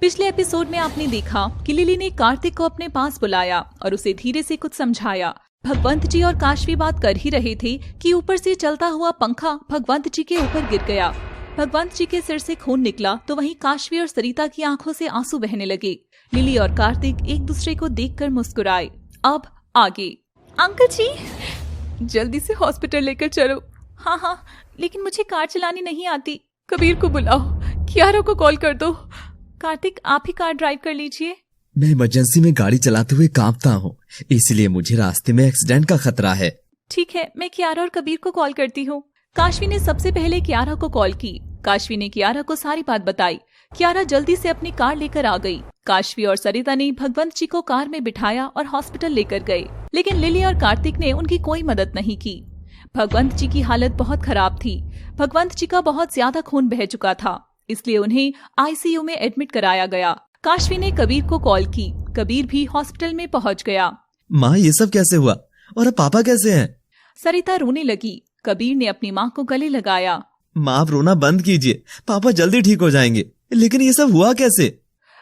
पिछले एपिसोड में आपने देखा कि लिली ने कार्तिक को अपने पास बुलाया और उसे धीरे से कुछ समझाया। भगवंत जी और काशवी बात कर ही रहे थे कि ऊपर से चलता हुआ पंखा भगवंत जी के ऊपर गिर गया। भगवंत जी के सिर से खून निकला तो वहीं काशवी और सरिता की आंखों से आंसू बहने लगे। लिली और कार्तिक एक दूसरे को देखकर मुस्कुराए। अब आगे। अंकल जी, जल्दी से हॉस्पिटल लेकर चलो। हाँ, लेकिन मुझे कार चलानी नहीं आती। कबीर को बुलाओ, कियारा को कॉल कर दो। कार्तिक, आप ही कार ड्राइव कर लीजिए। मैं इमरजेंसी में गाड़ी चलाते हुए कांपता हूँ, इसलिए मुझे रास्ते में एक्सीडेंट का खतरा है। ठीक है, मैं कियारा और कबीर को कॉल करती हूँ। काशवी ने सबसे पहले कियारा को कॉल की। काशवी ने कियारा को सारी बात बताई। कियारा जल्दी से अपनी कार लेकर आ गई। काशवी और सरिता ने भगवंत जी को कार में बिठाया और हॉस्पिटल लेकर गए, लेकिन लिली और कार्तिक ने उनकी कोई मदद नहीं की। भगवंत जी की हालत बहुत खराब थी। भगवंत जी का बहुत ज्यादा खून बह चुका था, इसलिए उन्हें आईसीयू में एडमिट कराया गया। काशवी ने कबीर को कॉल की। कबीर भी हॉस्पिटल में पहुंच गया। माँ, ये सब कैसे हुआ और अब पापा कैसे हैं? सरिता रोने लगी। कबीर ने अपनी माँ को गले लगाया। माँ, आप रोना बंद कीजिए, पापा जल्दी ठीक हो जाएंगे। लेकिन ये सब हुआ कैसे?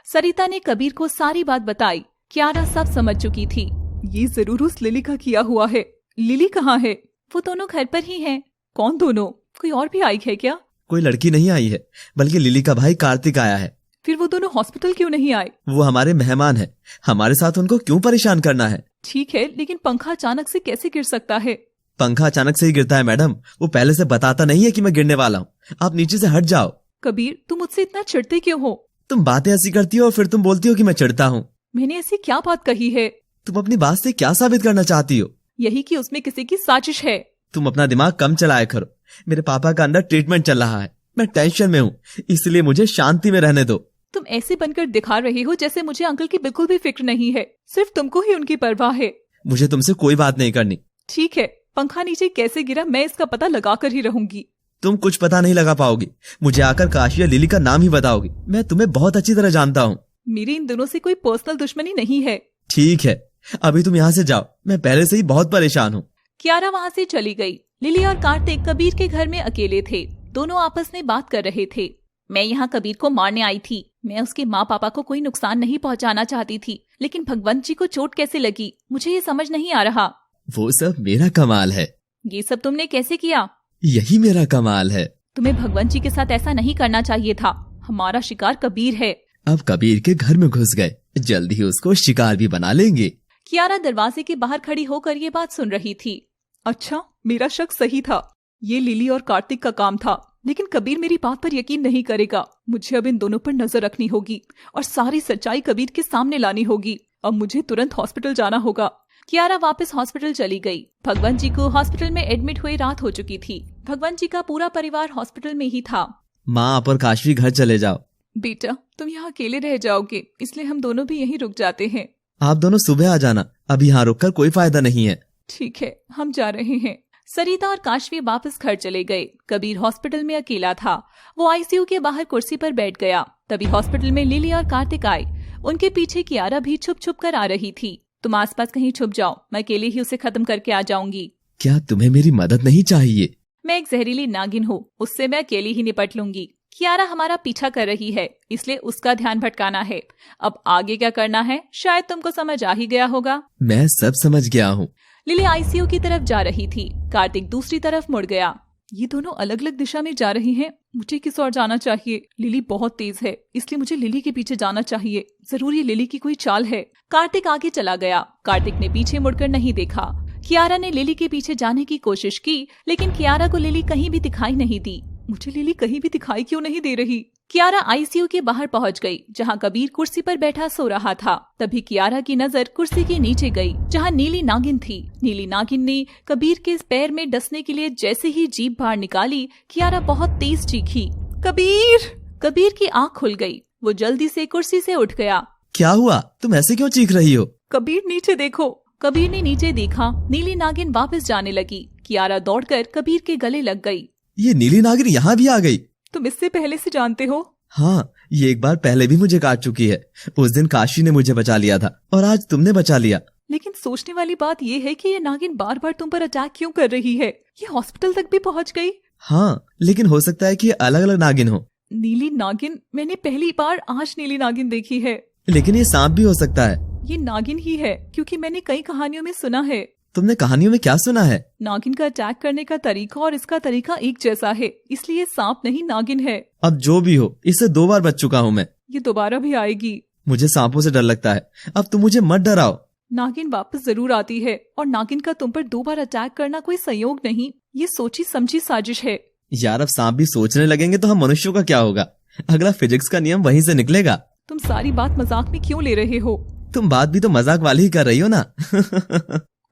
सरिता ने कबीर को सारी बात बताई। कियारा सब समझ चुकी थी। ये जरूर उस लिली का किया हुआ है। लिली कहाँ है? वो दोनों घर पर ही हैं। कौन दोनों? कोई और भी आई है क्या? कोई लड़की नहीं आई है, बल्कि लिली का भाई कार्तिक आया है। फिर वो दोनों हॉस्पिटल क्यों नहीं आए? वो हमारे मेहमान है, हमारे साथ उनको क्यों परेशान करना है? ठीक है, लेकिन पंखा अचानक से कैसे गिर सकता है? पंखा अचानक से ही गिरता है मैडम, वो पहले से बताता नहीं है कि मैं गिरने वाला हूँ। आप नीचे से हट जाओ। कबीर, तुम मुझसे इतना चिढ़ते क्यों हो? तुम बातें ऐसी करती हो और फिर तुम बोलती हो कि मैं चिढ़ता हूँ। मैंने ऐसी क्या बात कही है? तुम अपनी बात से क्या साबित करना चाहती हो? यही कि उसमें किसी की साजिश है। तुम अपना दिमाग कम चलाया करो। मेरे पापा का अंदर ट्रीटमेंट चल रहा है, मैं टेंशन में हूँ, इसलिए मुझे शांति में रहने दो। तुम ऐसे बनकर दिखा रहे हो जैसे मुझे अंकल की बिल्कुल भी फिक्र नहीं है। सिर्फ तुमको ही उनकी परवाह है। मुझे तुमसे कोई बात नहीं करनी। ठीक है, पंखा नीचे कैसे गिरा मैं इसका पता लगा कर ही रहूंगी। तुम कुछ पता नहीं लगा पाओगी। मुझे आकर काशी या लिली का नाम ही बताओगी। मैं तुम्हें बहुत अच्छी तरह जानता हूँ। मेरी इन दोनों से कोई पर्सनल दुश्मनी नहीं है। ठीक है, अभी तुम यहाँ से जाओ, मैं पहले से ही बहुत परेशान हूँ। कियारा वहाँ से चली गई। लिली और कार्तिक कबीर के घर में अकेले थे। दोनों आपस में बात कर रहे थे। मैं यहाँ कबीर को मारने आई थी। मैं उसके माँ पापा को कोई नुकसान नहीं पहुँचाना चाहती थी, लेकिन भगवंत जी को चोट कैसे लगी मुझे ये समझ नहीं आ रहा। वो सब मेरा कमाल है। ये सब तुमने कैसे किया? यही मेरा कमाल है। तुम्हें भगवंत जी के साथ ऐसा नहीं करना चाहिए था। हमारा शिकार कबीर है। अब कबीर के घर में घुस गए, जल्द ही उसको शिकार भी बना लेंगे। कियारा दरवाजे के बाहर खड़ी होकर ये बात सुन रही थी। अच्छा, मेरा शक सही था। ये लिली और कार्तिक का काम था, लेकिन कबीर मेरी बात पर यकीन नहीं करेगा। मुझे अब इन दोनों पर नजर रखनी होगी और सारी सच्चाई कबीर के सामने लानी होगी। अब मुझे तुरंत हॉस्पिटल जाना होगा। कियारा वापस हॉस्पिटल चली गई। भगवंत जी को हॉस्पिटल में एडमिट हुए रात हो चुकी थी। भगवंत जी का पूरा परिवार हॉस्पिटल में ही था। माँ, आप और काशवी घर चले जाओ। बेटा, तुम यहाँ अकेले रह जाओगे, इसलिए हम दोनों भी यहीं रुक जाते हैं। आप दोनों सुबह आ जाना, अभी यहाँ रुककर कोई फायदा नहीं है। ठीक है, हम जा रहे हैं। सरिता और काशवी वापस घर चले गए। कबीर हॉस्पिटल में अकेला था। वो आईसीयू के बाहर कुर्सी पर बैठ गया। तभी हॉस्पिटल में लिली और कार्तिक आए। उनके पीछे कियारा भी छुप छुप कर आ रही थी। तुम आसपास कहीं छुप जाओ, मैं अकेले ही उसे खत्म करके आ जाऊंगी। क्या तुम्हें मेरी मदद नहीं चाहिए? मैं एक जहरीली नागिन हूँ, उससे मैं अकेले ही निपट लूंगी। कियारा हमारा पीछा कर रही है, इसलिए उसका ध्यान भटकाना है। अब आगे क्या करना है शायद तुमको समझ आ ही गया होगा। मैं सब समझ गया हूँ। लिली आईसीयू की तरफ जा रही थी। कार्तिक दूसरी तरफ मुड़ गया। ये दोनों अलग अलग दिशा में जा रही हैं। मुझे किस ओर जाना चाहिए? लिली बहुत तेज है, इसलिए मुझे लिली के पीछे जाना चाहिए। जरूर ये लिली की कोई चाल है। कार्तिक आगे चला गया। कार्तिक ने पीछे मुड़कर नहीं देखा। कियारा ने लिली के पीछे जाने की कोशिश की, लेकिन कियारा को लिली कहीं भी दिखाई नहीं दी। मुझे लिली कहीं भी दिखाई क्यों नहीं दे रही? कियारा आईसीयू के बाहर पहुंच गई, जहां कबीर कुर्सी पर बैठा सो रहा था। तभी कियारा की नजर कुर्सी के नीचे गई, जहां नीली नागिन थी। नीली नागिन ने कबीर के पैर में डसने के लिए जैसे ही जीभ बाहर निकाली, कियारा बहुत तेज चीखी, कबीर! कबीर की आंख खुल गई। वो जल्दी से कुर्सी से उठ गया। क्या हुआ? तुम ऐसे क्यों चीख रही हो? कबीर, नीचे देखो। कबीर ने नीचे देखा। नीली नागिन वापस जाने लगी। कियारा दौड़कर कबीर के गले लग गई। ये नीली नागिन यहाँ भी आ गई? तुम इससे पहले से जानते हो? हाँ, ये एक बार पहले भी मुझे काट चुकी है। उस दिन काशी ने मुझे बचा लिया था और आज तुमने बचा लिया। लेकिन सोचने वाली बात ये है कि ये नागिन बार बार तुम पर अटैक क्यों कर रही है? ये हॉस्पिटल तक भी पहुंच गई। हाँ, लेकिन हो सकता है कि ये अलग अलग नागिन हो। नीली नागिन? मैंने पहली बार आज नीली नागिन देखी है। लेकिन ये सांप भी हो सकता है। ये नागिन ही है, क्योंकि मैंने कई कहानियों में सुना है। तुमने कहानियों में क्या सुना है? नागिन का अटैक करने का तरीका और इसका तरीका एक जैसा है, इसलिए ये सांप नहीं नागिन है। अब जो भी हो, इससे 2 बार बच चुका हूँ मैं। ये दोबारा भी आएगी। मुझे सांपों से डर लगता है, अब तुम मुझे मत डराओ। नागिन वापस जरूर आती है, और नागिन का तुम पर 2 बार अटैक करना कोई संयोग नहीं, ये सोची समझी साजिश है। यार, अब सांप भी सोचने लगेंगे तो हम मनुष्यों का क्या होगा? अगला फिजिक्स का नियम वहीं से निकलेगा। तुम सारी बात मजाक में क्यों ले रहे हो? तुम बात भी तो मजाक वाली ही कर रही हो ना।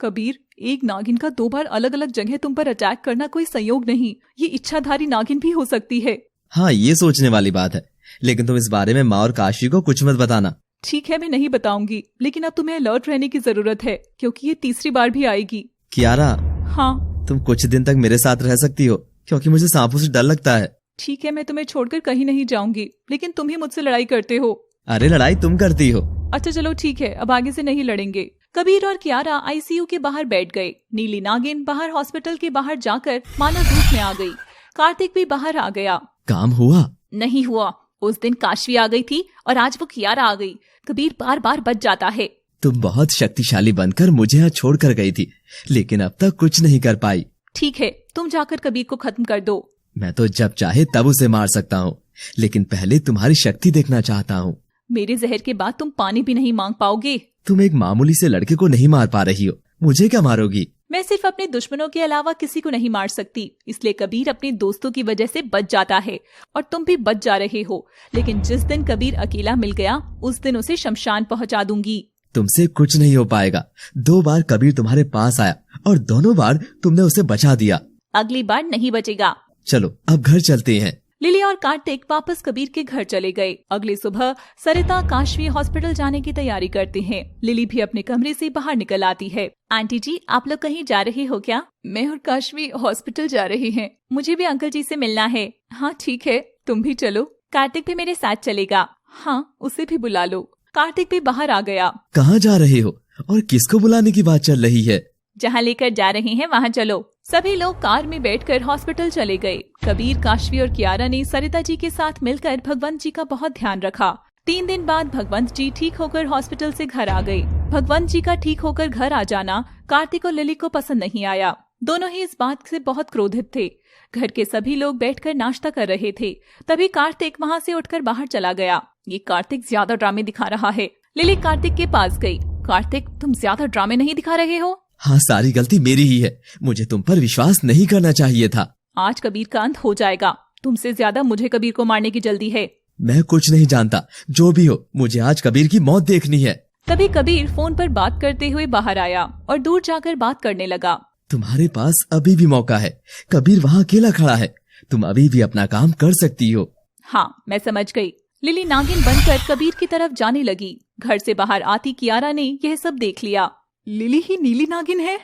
कबीर, एक नागिन का 2 बार अलग अलग जगह तुम पर अटैक करना कोई संयोग नहीं, ये इच्छाधारी नागिन भी हो सकती है। हाँ, ये सोचने वाली बात है, लेकिन तुम इस बारे में माँ और काशी को कुछ मत बताना। ठीक है, मैं नहीं बताऊंगी, लेकिन अब तुम्हें अलर्ट रहने की जरूरत है, क्योंकि ये तीसरी बार भी आएगी। कियारा। हाँ। तुम कुछ दिन तक मेरे साथ रह सकती हो, क्योंकि मुझे सांपों से डर लगता है। ठीक है, मैं तुम्हें छोड़कर कहीं नहीं जाऊंगी, लेकिन तुम ही मुझसे लड़ाई करते हो। अरे, लड़ाई तुम करती हो। अच्छा चलो ठीक है, अब आगे से नहीं लड़ेंगे। कबीर और कियारा आईसीयू के बाहर बैठ गए। नीली नागिन बाहर हॉस्पिटल के बाहर जाकर मानो धूप में आ गई। कार्तिक भी बाहर आ गया। काम हुआ? नहीं हुआ। उस दिन काशवी आ गई थी और आज वो कियारा आ गई। कबीर बार बार बच जाता है। तुम बहुत शक्तिशाली बनकर मुझे यहाँ छोड़ कर गई थी, लेकिन अब तक कुछ नहीं कर पाई। ठीक है, तुम जाकर कबीर को खत्म कर दो। मैं तो जब चाहे तब उसे मार सकता हूँ, लेकिन पहले तुम्हारी शक्ति देखना चाहता हूँ। मेरे जहर के बाद तुम पानी भी नहीं मांग पाओगे। तुम एक मामूली से लड़के को नहीं मार पा रही हो, मुझे क्या मारोगी? मैं सिर्फ अपने दुश्मनों के अलावा किसी को नहीं मार सकती, इसलिए कबीर अपने दोस्तों की वजह से बच जाता है, और तुम भी बच जा रहे हो। लेकिन जिस दिन कबीर अकेला मिल गया, उस दिन उसे शमशान पहुंचा दूंगी। तुमसे कुछ नहीं हो पाएगा। 2 बार कबीर तुम्हारे पास आया और दोनों बार तुमने उसे बचा दिया। अगली बार नहीं बचेगा। चलो अब घर चलते हैं। लिली और कार्तिक वापस कबीर के घर चले गए। अगली सुबह सरिता काशवी हॉस्पिटल जाने की तैयारी करते हैं। लिली भी अपने कमरे से बाहर निकल आती है। आंटी जी, आप लोग कहीं जा रहे हो क्या? मैं और काशवी हॉस्पिटल जा रहे हैं। मुझे भी अंकल जी से मिलना है। हाँ ठीक है, तुम भी चलो। कार्तिक भी मेरे साथ चलेगा। हाँ, उसे भी बुला लो। कार्तिक भी बाहर आ गया। कहाँ जा रहे हो और किसको बुलाने की बात चल रही है? जहाँ लेकर जा रहे हैं वहाँ चलो। सभी लोग कार में बैठकर हॉस्पिटल चले गए। कबीर, काशवी और कियारा ने सरिता जी के साथ मिलकर भगवंत जी का बहुत ध्यान रखा। 3 दिन बाद भगवंत जी ठीक होकर हॉस्पिटल से घर आ गए। भगवंत जी का ठीक होकर घर आ जाना कार्तिक और लिली को पसंद नहीं आया। दोनों ही इस बात से बहुत क्रोधित थे। घर के सभी लोग बैठकर नाश्ता कर रहे थे, तभी कार्तिक वहाँ से उठकर बाहर चला गया। ये कार्तिक ज्यादा ड्रामे दिखा रहा है। लिली कार्तिक के पास गई। कार्तिक, तुम ज्यादा ड्रामे नहीं दिखा रहे हो? हाँ, सारी गलती मेरी ही है। मुझे तुम पर विश्वास नहीं करना चाहिए था। आज कबीर का अंत हो जाएगा। तुमसे ज्यादा मुझे कबीर को मारने की जल्दी है। मैं कुछ नहीं जानता, जो भी हो, मुझे आज कबीर की मौत देखनी है। तभी कबीर फोन पर बात करते हुए बाहर आया और दूर जाकर बात करने लगा। तुम्हारे पास अभी भी मौका है। कबीर वहाँ अकेला खड़ा है, तुम अभी भी अपना काम कर सकती हो। हाँ, मैं समझ गई। लिली नागिन बनकर कबीर की तरफ जाने लगी। घर से बाहर आती कियारा ने यह सब देख लिया। लिली ही नीली नागिन है?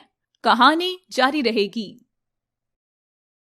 कहानी जारी रहेगी।